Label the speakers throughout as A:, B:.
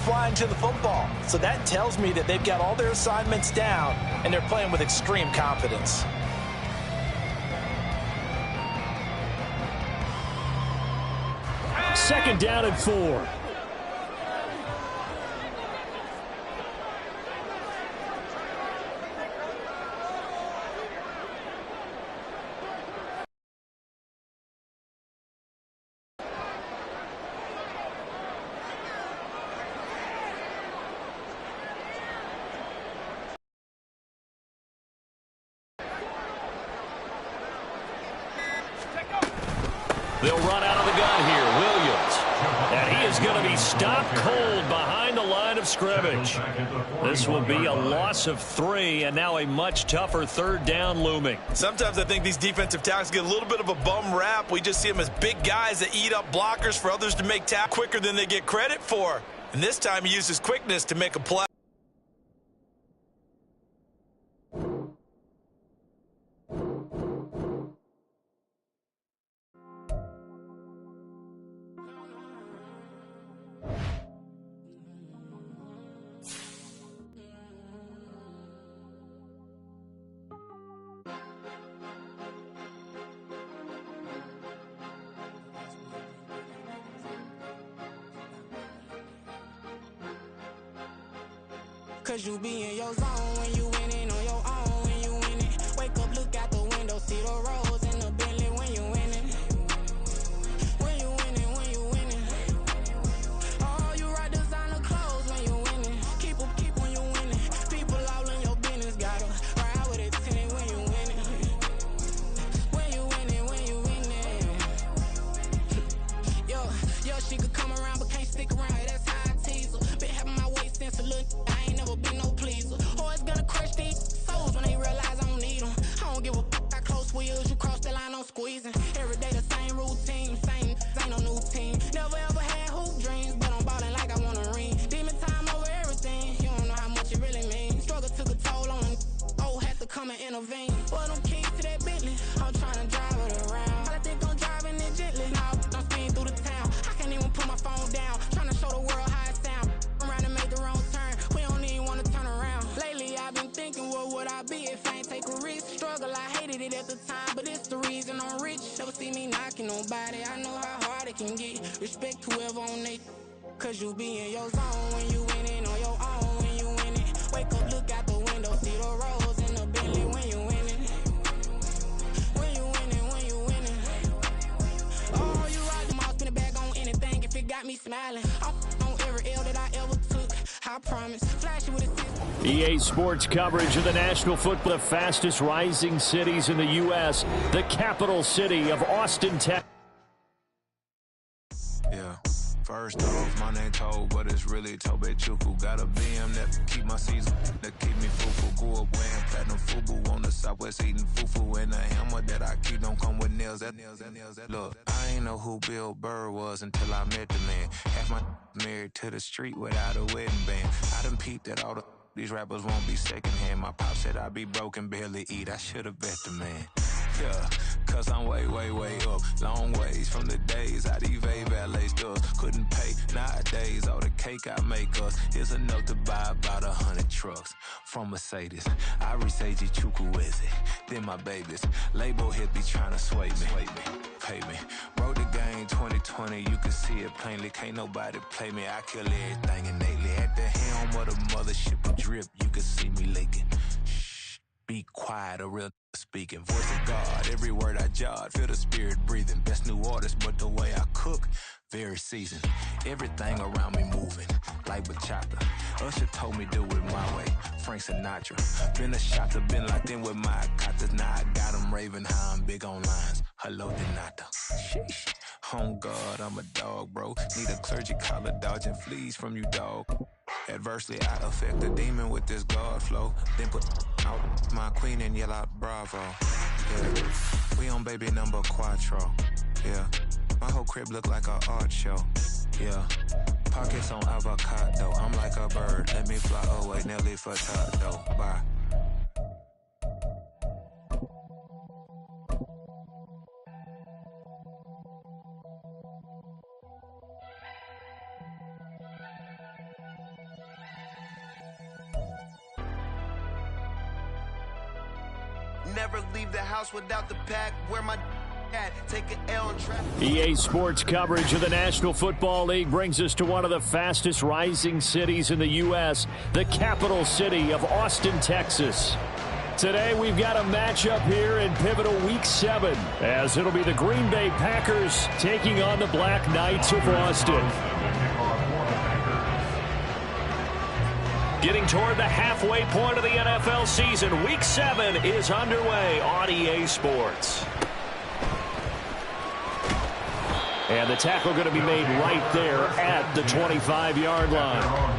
A: flying to the football. So that tells me that they've got all their assignments down, and they're playing with extreme confidence.
B: Second down and 4. They'll run out of the gun here. Williams. And he is going to be stopped cold behind the line of scrimmage. This will be a loss of 3, and now a much tougher third down looming.
A: Sometimes I think these defensive tackles get a little bit of a bum rap. We just see them as big guys that eat up blockers for others to make tackles quicker than they get credit for. And this time he uses quickness to make a play.
C: Cause you be in your zone when you winning on your own when you winning. Wake up, look out the window, see the roads in the Bentley when you winning. When you winning, when you winning. Oh, you rock designer clothes when you winning. Keep when you winning. People all in your business, gotta ride with it tinted when you winning. When you winning, when you winning. Yo, she could come around but can't stick around. That's how I tease her. Been having my waist since a little. Been no pleaser. Always gonna crush these souls when they realize I don't need them. I don't give a f*** how close wheels. You cross the line, I'm squeezing. Every day the same routine, same ain't no new team. Never ever had hoop dreams, but I'm ballin' like I want a ring. Demon time over everything. You don't know how much it really means. Struggle took a toll on them. Oh, had to come and intervene. Boy, them keys to that Bentley. I'm trying to drive it around. I think I'm driving it gently. Now I'm speeding through the town. I can't even put my phone down. Trying to show the world how it sound. Around and make the wrong turn. We don't even want to turn around. Lately I've been thinking, what would I be if I ain't take a risk? Struggle, I hated it at the time, but it's the reason I'm rich. Never see me knocking nobody. I know how hard it can get. Respect whoever on they. Cause you be in your zone when you winning on your own when you winning. Wake up, look out the window, see the roads in the Bentley when you winning. When you winning, when you winning. Oh, you rock them all, spin it back on anything if it got me smiling. I'm on every L that I ever took. I promise. Flash with a
B: EA Sports coverage of the National Football, the fastest rising cities in the U.S., the capital city of Austin, Texas.
D: Yeah. First off, my name Tobe, but it's really Tobe Chuku. Got a BM that keep my season, that keep me fufu. Go up wearing platinum fubu on the Southwest eating fufu. And a hammer that I keep don't come with nails. Look, I ain't know who Bill Burr was until I met the man. Half my married to the street without a wedding band. I done peeped that all these rappers won't be secondhand. My pop said I'd be broke and barely eat. I should've bet the man. Yeah, cause I'm way up. Long ways from the days I eBay valet stores. Couldn't pay nowadays. All the cake I make us is enough to buy about 100 trucks from Mercedes. I resage Chukwueze, then my babies. Label hit be trying to sway me. Pay me. Wrote the game 2020, you can see it plainly. Can't nobody play me. I kill everything innately. At the helm of the mothership and drip, you can see me leaking. Shh, be quiet, a real speaking. Voice of God, every word I jot. Feel the spirit breathing. Best new artist, but the way I cook, very seasoned. Everything around me moving, like bachata. Usher told me do it my way. Frank Sinatra. Been a shot to been locked in with my katas. Now I got them raving how I'm big on lines. Hello, Denata. Sheesh. Oh God, I'm a dog, bro. Need a clergy collar, dodging fleas from you, dog. Adversely, I affect the demon with this God flow. Then put out my queen and yell out bravo. Yeah, we on baby number quattro. Yeah, my whole crib look like a art show. Yeah, pockets on avocado. I'm like a bird, let me fly away. Nelly Furtado. Bye.
E: never leave the house without the pack. Where my at? Take an L and trap.
B: EA Sports coverage of the National Football League brings us to one of the fastest rising cities in the U.S., the capital city of Austin, Texas. Today we've got a matchup here in pivotal Week 7, as it'll be the Green Bay Packers taking on the Black Knights of Austin. Getting toward the halfway point of the NFL season, Week 7 is underway on EA Sports. And the tackle going to be made right there at the 25-yard line.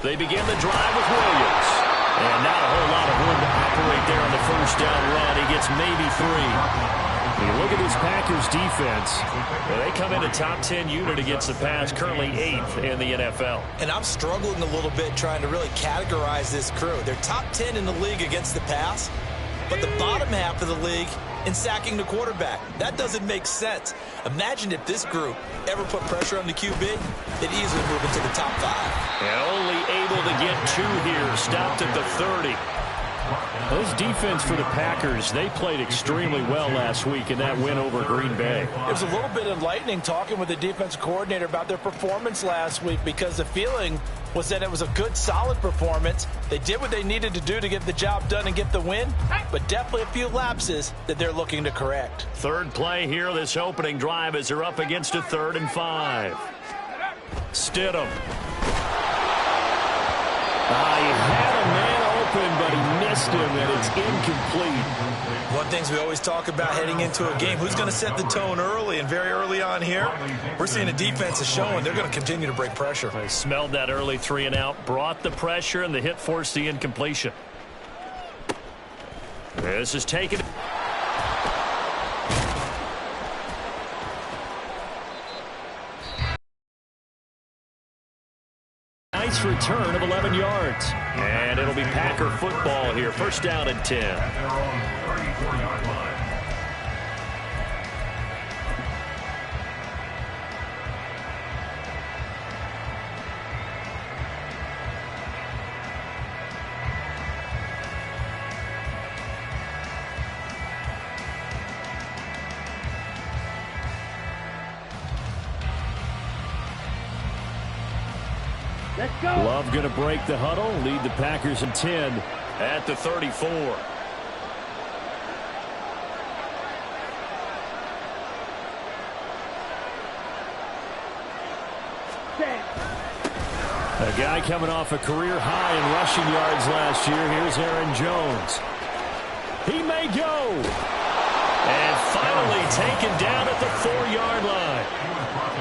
B: They begin the drive with Williams. And not a whole lot of room to operate there on the first down run. He gets maybe 3. When you look at this Packers defense, they come in a top 10 unit against the pass, currently 8th in the NFL.
A: And I'm struggling a little bit trying to really categorize this crew. They're top 10 in the league against the pass, but the bottom half of the league in sacking the quarterback. That doesn't make sense. Imagine if this group ever put pressure on the QB, they'd easily move into the top 5.
B: And only able to get 2 here, stopped at the 30. This defense for the Packers, they played extremely well last week in that win over Green Bay.
A: It was a little bit enlightening talking with the defensive coordinator about their performance last week, because the feeling was that it was a good, solid performance. They did what they needed to do to get the job done and get the win, but definitely a few lapses that they're looking to correct.
B: Third play here, this opening drive, as they're up against a 3rd and 5. Stidham. He had a man open, but he missed him, and it's incomplete.
A: One thing we always talk about heading into a game, who's going to set the tone early, and very early on here, we're seeing the defense is showing they're going to continue to break pressure.
B: They smelled that early 3 and out, brought the pressure, and the hit forced the incompletion. This is taken. Nice return of 11 yards. And it'll be Packer football here. First down and 10. Love going to break the huddle, lead the Packers in 10 at the 34. A guy coming off a career high in rushing yards last year. Here's Aaron Jones. He may go. And finally taken down at the 4-yard line.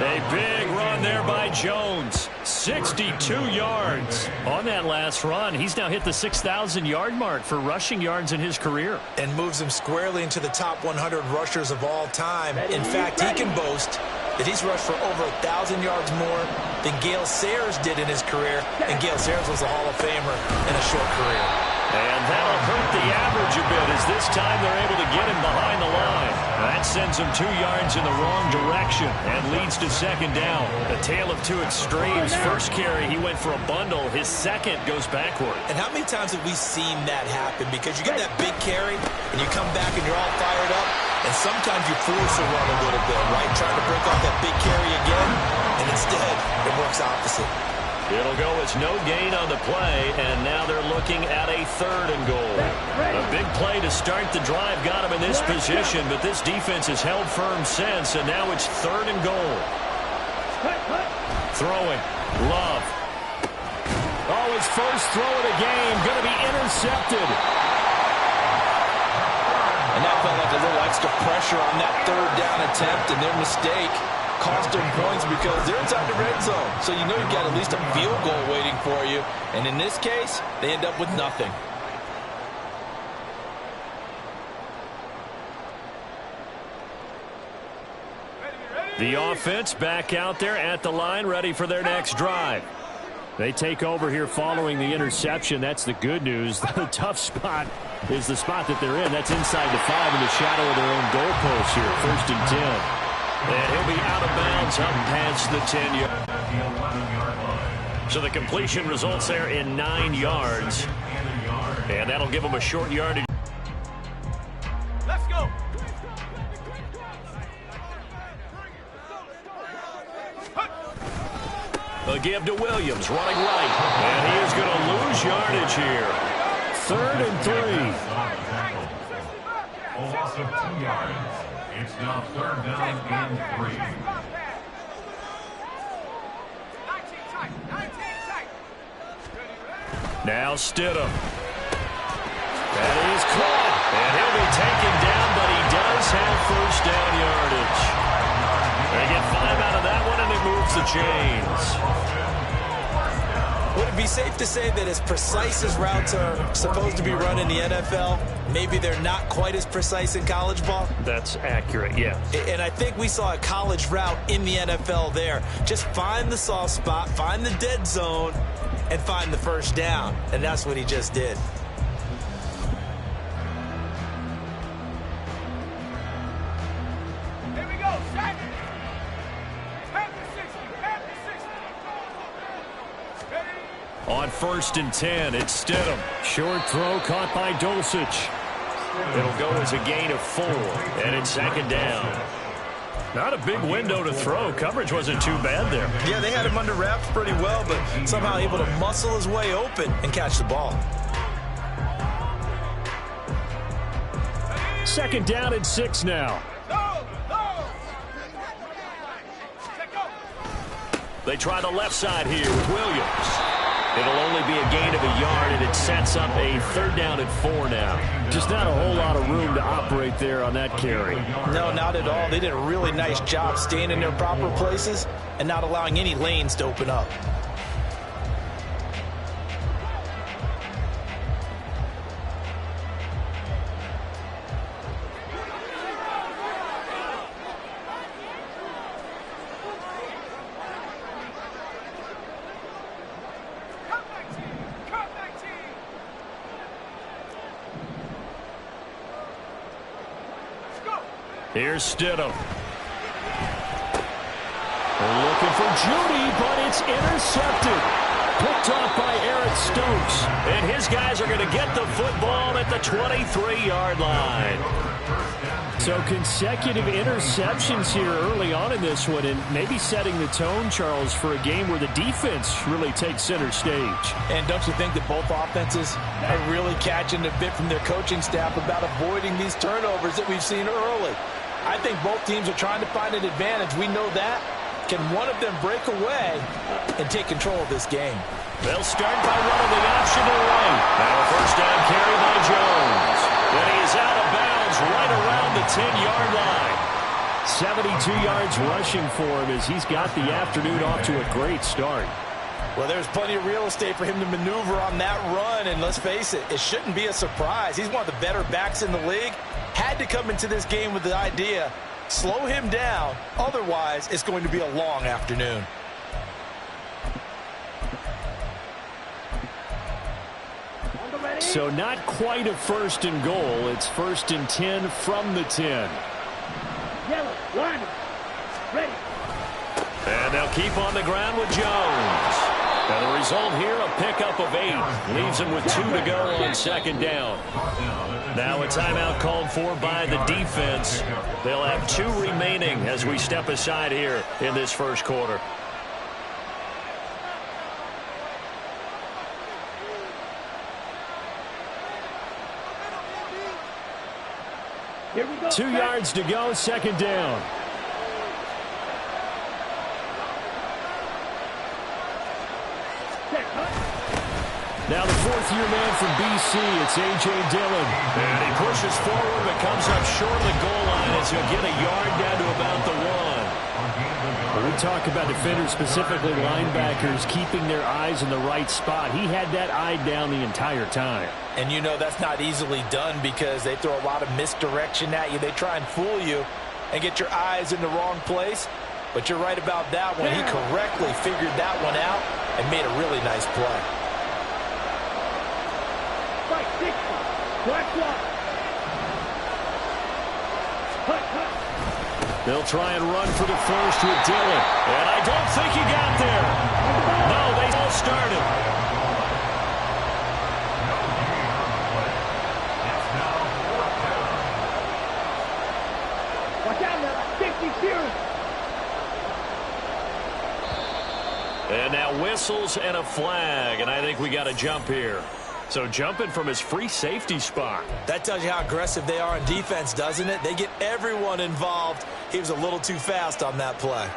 B: A big run there by Jones. 62 yards on that last run. He's now hit the 6,000-yard mark for rushing yards in his career.
A: And moves him squarely into the top 100 rushers of all time. In fact, he can boast that he's rushed for over 1,000 yards more than Gale Sayers did in his career. And Gale Sayers was a Hall of Famer in a short career.
B: And that'll hurt the average a bit, as this time they're able to get him behind the line. That sends him 2 yards in the wrong direction and leads to second down. A tale of 2 extremes. First carry, he went for a bundle. His second goes backward.
A: And how many times have we seen that happen? Because you get that big carry, and you come back and you're all fired up, and sometimes you force a run a little bit, right? Trying to break off that big carry again, and instead it works opposite.
B: It'll go as no gain on the play, and now they're looking at a 3rd and goal. A big play to start the drive got him in this position, but this defense has held firm since, and now it's 3rd and goal. Throwing. Love. Oh, his first throw of the game, going to be intercepted.
A: And that felt like a little extra pressure on that 3rd down attempt, and their mistake cost them points because they're inside the red zone. So you know you've got at least a field goal waiting for you. And in this case, they end up with nothing.
B: The offense back out there at the line, ready for their next drive. They take over here following the interception. That's the good news. The tough spot is the spot that they're in. That's inside the 5 in the shadow of their own goalpost here. 1st and 10. And he'll be out of bounds up past the 10-yard. So the completion results there in 9 yards. And that'll give them a short yardage.
F: Let's go.
B: A give to Williams, running right. And he is going to lose yardage here. 3rd and 3.
F: A loss of 2 yards. It's now 3rd down and 3.
B: Now Stidham. That is caught. And he'll be taken down, but he does have 1st down yardage. They get 5 out of that one, and it moves the chains.
A: Would it be safe to say that as precise as routes are supposed to be run in the NFL, maybe they're not quite as precise in college ball?
B: That's accurate, yes.
A: And I think we saw a college route in the NFL there. Just find the soft spot, find the dead zone, and find the 1st down. And that's what he just did.
F: Here we go, Shaq. Pass the 60.
B: On 1st and 10, it's Stidham. Short throw caught by Dulcich. It'll go as a gain of 4, and it's 2nd down. Not a big window to throw. Coverage wasn't too bad there.
A: Yeah, they had him under wraps pretty well, but somehow able to muscle his way open and catch the ball.
B: 2nd down and 6 now. They try the left side here with Williams. It'll only be a gain of a yard, and it sets up a 3rd down and 4 now. Just not a whole lot of room to operate there on that carry.
A: No, not at all. They did a really nice job staying in their proper places and not allowing any lanes to open up.
B: Here's Stidham. They're looking for Judy, but it's intercepted. Picked off by Eric Stokes. And his guys are going to get the football at the 23-yard line. So consecutive interceptions here early on in this one, and maybe setting the tone, Charles, for a game where the defense really takes center stage.
A: And don't you think that both offenses are really catching a bit from their coaching staff about avoiding these turnovers that we've seen early? I think both teams are trying to find an advantage. We know that. Can one of them break away and take control of this game?
B: They'll start by running the option to the right. Now a 1st down carry by Jones. And he's out of bounds right around the 10-yard line. 72 yards rushing for him as he's got the afternoon off to a great start.
A: Well, there's plenty of real estate for him to maneuver on that run, and let's face it, it shouldn't be a surprise. He's one of the better backs in the league. Had to come into this game with the idea, slow him down, otherwise it's going to be a long afternoon.
B: So not quite a 1st and goal. It's 1st and 10 from the 10.
F: Yellow, line, ready.
B: And they'll keep on the ground with Jones. And the result here, a pickup of 8. Leaves them with 2 to go on 2nd down. Now a timeout called for by the defense. They'll have 2 remaining as we step aside here in this 1st quarter.
F: Here we go.
B: 2 yards to go, 2nd down. Now the 4th-year man from BC, it's A.J. Dillon. And he pushes forward but comes up short of the goal line as he'll get a yard down to about the 1. When we talk about defenders, specifically linebackers, keeping their eyes in the right spot, he had that eye down the entire time.
A: And you know that's not easily done because they throw a lot of misdirection at you. They try and fool you and get your eyes in the wrong place. But you're right about that one. He correctly figured that one out and made a really nice play.
B: They'll try and run for the first with Dillon. And I don't think he got there. No, they all started.
G: Watch out now, 50 series.
B: And now whistles and a flag. And I think we got a jump here. So jumping from his free safety spot.
A: That tells you how aggressive they are on defense, doesn't it? They get everyone involved. He was a little too fast on that play.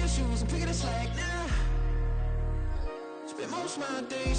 C: Shoes and pick it a slack now. Spend most of my days